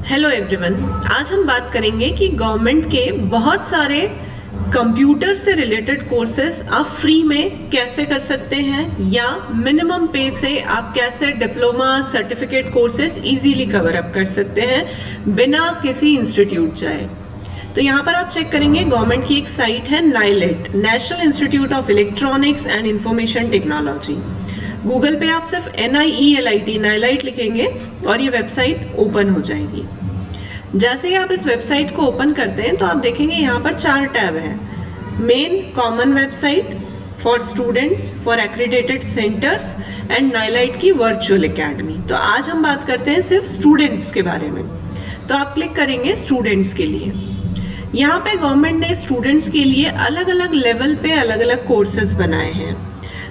Hello everyone, आज हम बात करेंगे कि गवर्नमेंट के बहुत सारे कंप्यूटर से रिलेटेड कोर्सेज आप फ्री में कैसे कर सकते हैं या मिनिमम पे से आप कैसे diploma certificate courses easily cover up कर सकते हैं बिना किसी इंस्टीट्यूट जाए। तो यहाँ पर आप चेक करेंगे, गवर्नमेंट की एक साइट है NIELIT, national institute of electronics and information technology. Google पे आप सिर्फ NIELIT नाइलाइट लिखेंगे और ये वेबसाइट ओपन हो जाएगी। जैसे ही आप इस वेबसाइट को ओपन करते हैं तो आप देखेंगे यहाँ पर 4 टैब है। Main common website for students, for accredited centres and NIELIT की वर्चुअल एकेडमी। तो आज हम बात करते हैं सिर्फ स्टूडेंट्स के बारे में। तो आप क्लिक करेंगे स्टूडेंट्स के लिए। यहाँ पे गवर्नमेंट ने स्टूडेंट्स के लिए अलग अलग लेवल पे अलग अलग कोर्सेज बनाए हैं।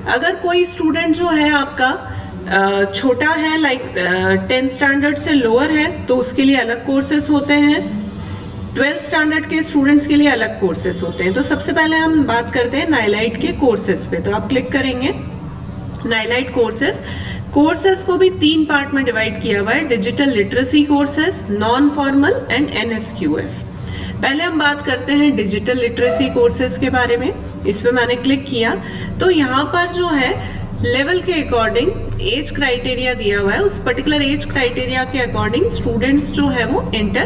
अगर कोई स्टूडेंट जो है आपका छोटा है, लाइक 10th स्टैंडर्ड से लोअर है, तो उसके लिए अलग कोर्सेज होते हैं। 12th स्टैंडर्ड के स्टूडेंट्स के लिए अलग कोर्सेज होते हैं। तो सबसे पहले हम बात करते हैं नाइलाइट के कोर्सेज पे। तो आप क्लिक करेंगे नाइलाइट कोर्सेज। कोर्सेज को भी 3 पार्ट में डिवाइड किया हुआ है, digital literacy courses, non formal and NSQF। पहले हम बात करते हैं डिजिटल लिटरेसी कोर्सेज के बारे में। इस पे मैंने क्लिक किया तो यहाँ पर जो है लेवल के अकॉर्डिंग एज क्राइटेरिया दिया हुआ है। उस पर्टिकुलर एज क्राइटेरिया के अकॉर्डिंग स्टूडेंट्स जो है वो एंटर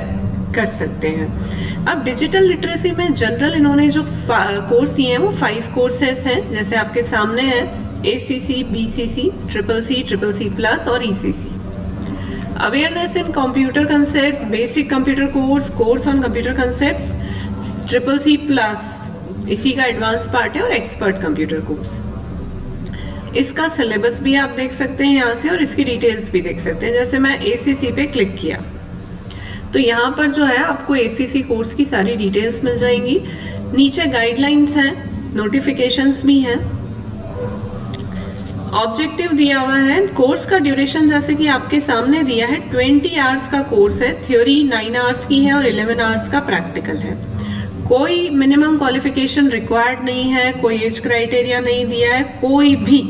कर सकते हैं। अब डिजिटल लिटरेसी में जनरल इन्होंने जो कोर्स दिए हैं वो 5 कोर्सेस हैं, जैसे आपके सामने हैं ACC, BCC, CCC++ और ECC। Awareness in computer concept, basic computer course on computer concept, CCC+, इसी का एडवांस पार्ट है, और एक्सपर्ट कंप्यूटर कोर्स। इसका सिलेबस भी आप देख सकते हैं यहाँ से, और इसकी डिटेल्स भी देख सकते हैं। जैसे मैं ACC पे क्लिक किया तो यहाँ पर जो है आपको ACC कोर्स की सारी डिटेल्स मिल जाएंगी। नीचे गाइडलाइंस हैं, नोटिफिकेशंस भी हैं, ऑब्जेक्टिव दिया हुआ है। कोर्स का ड्यूरेशन जैसे कि आपके सामने दिया है, 20 आवर्स का कोर्स है। थ्योरी 9 आवर्स की है और 11 आवर्स का प्रैक्टिकल है। कोई मिनिमम क्वालिफिकेशन रिक्वायर्ड नहीं है, कोई एज क्राइटेरिया नहीं दिया है, कोई भी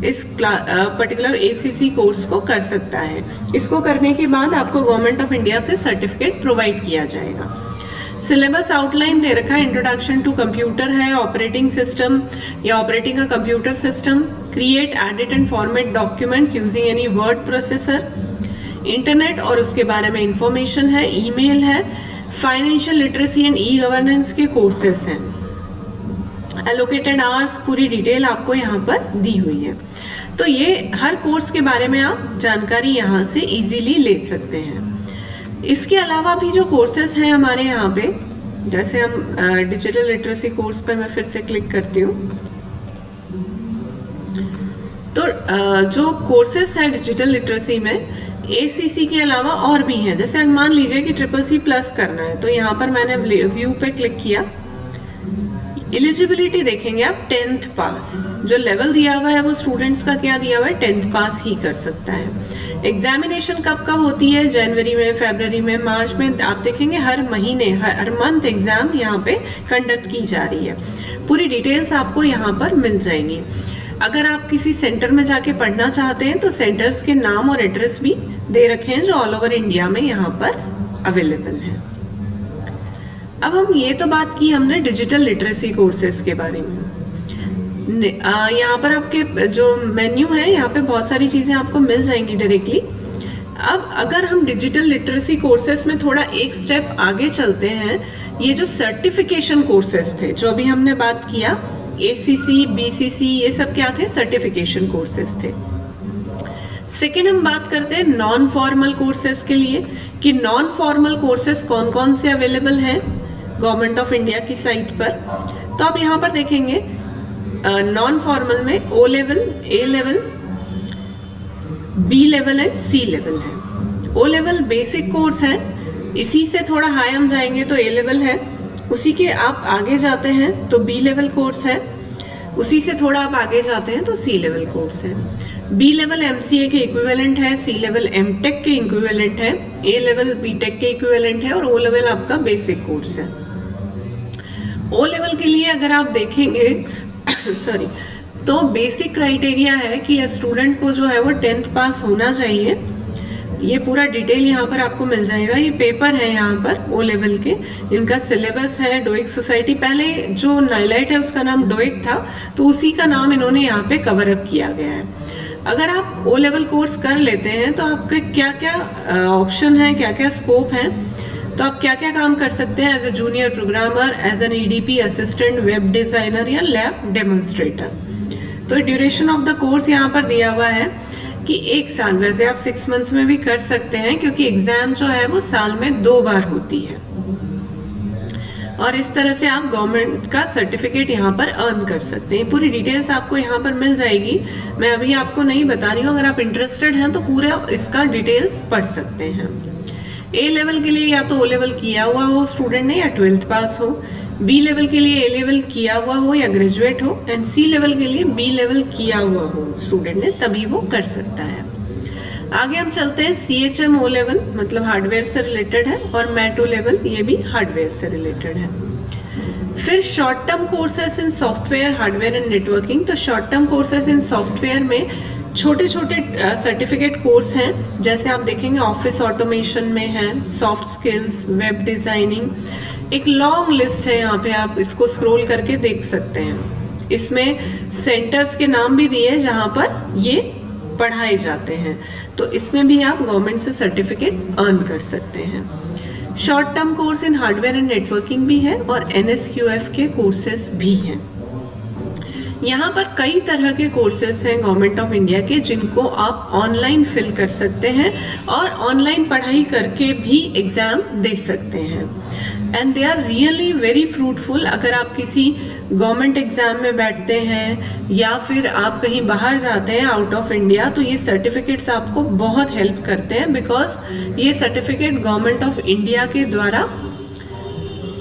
इस पर्टिकुलर ACC कोर्स को कर सकता है। इसको करने के बाद आपको गवर्नमेंट ऑफ इंडिया से सर्टिफिकेट प्रोवाइड किया जाएगा। सिलेबस आउटलाइन दे रखा है, इंट्रोडक्शन टू कंप्यूटर है, ऑपरेटिंग सिस्टम या operating a computer system, create, edit and format documents using any word processor, internet और उसके बारे में इंफॉर्मेशन है, ईमेल है, फाइनेंशियल लिटरेसी एंड E-गवर्नेंस के कोर्सेज हैं। एलोकेटेड आवर्स, पूरी डिटेल आपको यहाँ पर दी हुई है। तो ये हर कोर्स के बारे में आप जानकारी यहाँ से इजीली ले सकते हैं। इसके अलावा भी जो कोर्सेज हैं हमारे यहाँ पे, जैसे हम डिजिटल लिटरेसी कोर्स पे मैं फिर से क्लिक करती हूँ, तो जो कोर्सेज है डिजिटल लिटरेसी में ACC के अलावा और भी हैं। जैसे मान लीजिए कि CCC+ करना है, तो यहाँ पर मैंने व्यू पे क्लिक किया। एलिजिबिलिटी देखेंगे आप 10th पास, जो लेवल दिया हुआ है वो स्टूडेंट्स का क्या दिया हुआ है, 10th पास ही कर सकता है। एग्जामिनेशन कब कब होती है, जनवरी में, फरवरी में, मार्च में। आप देखेंगे हर महीने, हर मंथ एग्जाम यहाँ पे कंडक्ट की जा रही है। पूरी डिटेल्स आपको यहाँ पर मिल जाएंगी। अगर आप किसी सेंटर में जाके पढ़ना चाहते हैं तो सेंटर्स के नाम और एड्रेस भी दे रखे हैं जो ऑल ओवर इंडिया में यहाँ पर अवेलेबल है। अब हम ये तो बात की हमने डिजिटल लिटरेसी कोर्सेज के बारे में। यहाँ पर आपके जो मेन्यू है, यहाँ पे बहुत सारी चीजें आपको मिल जाएंगी डायरेक्टली। अब अगर हम डिजिटल लिटरेसी कोर्सेज में थोड़ा एक स्टेप आगे चलते हैं, ये जो सर्टिफिकेशन कोर्सेज थे जो अभी हमने बात किया, ACC, BCC, ये सब क्या थे, सर्टिफिकेशन कोर्सेज थे। सेकेंड हम बात करते हैं नॉन फॉर्मल कोर्सेज के लिए, कि नॉन फॉर्मल कोर्सेज कौन कौन से अवेलेबल हैं गवर्नमेंट ऑफ इंडिया की साइट पर। तो आप यहाँ पर देखेंगे नॉन फॉर्मल में O level, A level, B level and C level है। O लेवल बेसिक कोर्स है, इसी से थोड़ा हाई हम जाएंगे तो A लेवल है, उसी के आप आगे जाते हैं तो B लेवल कोर्स है, उसी से थोड़ा आप आगे जाते हैं तो C लेवल कोर्स है। B लेवल MCA के इक्विवेलेंट है, C लेवल MTech के इक्विवेलेंट है, A लेवल BTech के इक्विवेलेंट है, और O लेवल आपका बेसिक कोर्स है। O लेवल के लिए अगर आप देखेंगे सॉरी, तो बेसिक क्राइटेरिया है कि स्टूडेंट को जो है वो 10th पास होना चाहिए। ये पूरा डिटेल यहाँ पर आपको मिल जाएगा। ये पेपर है यहाँ पर ओ लेवल के, इनका सिलेबस है डोइक सोसाइटी। पहले जो नाइलाइट है उसका नाम डोइक था, तो उसी का नाम इन्होंने यहाँ पे कवर अप किया गया है। अगर आप ओ लेवल कोर्स कर लेते हैं तो आपके क्या क्या ऑप्शन है, क्या क्या स्कोप है, तो आप क्या क्या काम कर सकते हैं as a junior programmer, as an EDP assistant, web designer या लैब डेमोन्स्ट्रेटर। तो ड्यूरेशन ऑफ द कोर्स यहाँ पर दिया हुआ है कि 1 साल, वैसे आप 6 मंथ्स में भी कर सकते हैं क्योंकि एग्जाम जो है वो साल में 2 बार होती है, और इस तरह से आप गवर्नमेंट का सर्टिफिकेट यहाँ पर अर्न कर सकते हैं। पूरी डिटेल्स आपको यहाँ पर मिल जाएगी, मैं अभी आपको नहीं बता रही हूँ। अगर आप इंटरेस्टेड हैं तो पूरा इसका डिटेल्स पढ़ सकते हैं। ए लेवल के लिए या तो ओ लेवल किया हुआ हो स्टूडेंट ने या 12th पास हो, बी लेवल के लिए ए लेवल किया हुआ हो या ग्रेजुएट हो, एंड सी लेवल के लिए बी लेवल किया हुआ हो स्टूडेंट ने, तभी वो कर सकता है। आगे हम चलते हैं CHM ओ लेवल, मतलब हार्डवेयर से रिलेटेड है, और मैट ओ लेवल, ये भी हार्डवेयर से रिलेटेड है। फिर short term courses in software, hardware and networking. तो short term courses in software में छोटे छोटे सर्टिफिकेट कोर्स हैं, जैसे आप देखेंगे ऑफिस ऑटोमेशन में है, सॉफ्ट स्किल्स, वेब डिजाइनिंग, एक लॉन्ग लिस्ट है। यहाँ पे आप इसको स्क्रॉल करके देख सकते हैं। इसमें सेंटर्स के नाम भी दिए जहाँ पर ये पढ़ाए जाते हैं, तो इसमें भी आप गवर्नमेंट से सर्टिफिकेट अर्न कर सकते हैं। Short term course in hardware and networking भी है, और NSQF के कोर्सेस भी हैं। यहाँ पर कई तरह के कोर्सेज हैं गवर्नमेंट ऑफ इंडिया के, जिनको आप ऑनलाइन फिल कर सकते हैं और ऑनलाइन पढ़ाई करके भी एग्जाम दे सकते हैं, and they are really very fruitful. अगर आप किसी गवर्नमेंट एग्जाम में बैठते हैं या फिर आप कहीं बाहर जाते हैं आउट ऑफ इंडिया, तो ये सर्टिफिकेट्स आपको बहुत हेल्प करते हैं, बिकॉज ये सर्टिफिकेट गवर्नमेंट ऑफ इंडिया के द्वारा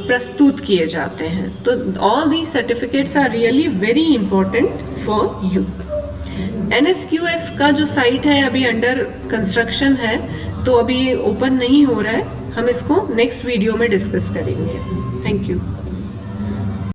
प्रस्तुत किए जाते हैं। तो all these certificates are really very important for you. NSQF का जो साइट है अभी अंडर कंस्ट्रक्शन है, तो अभी ओपन नहीं हो रहा है, हम इसको नेक्स्ट वीडियो में डिस्कस करेंगे। Thank you.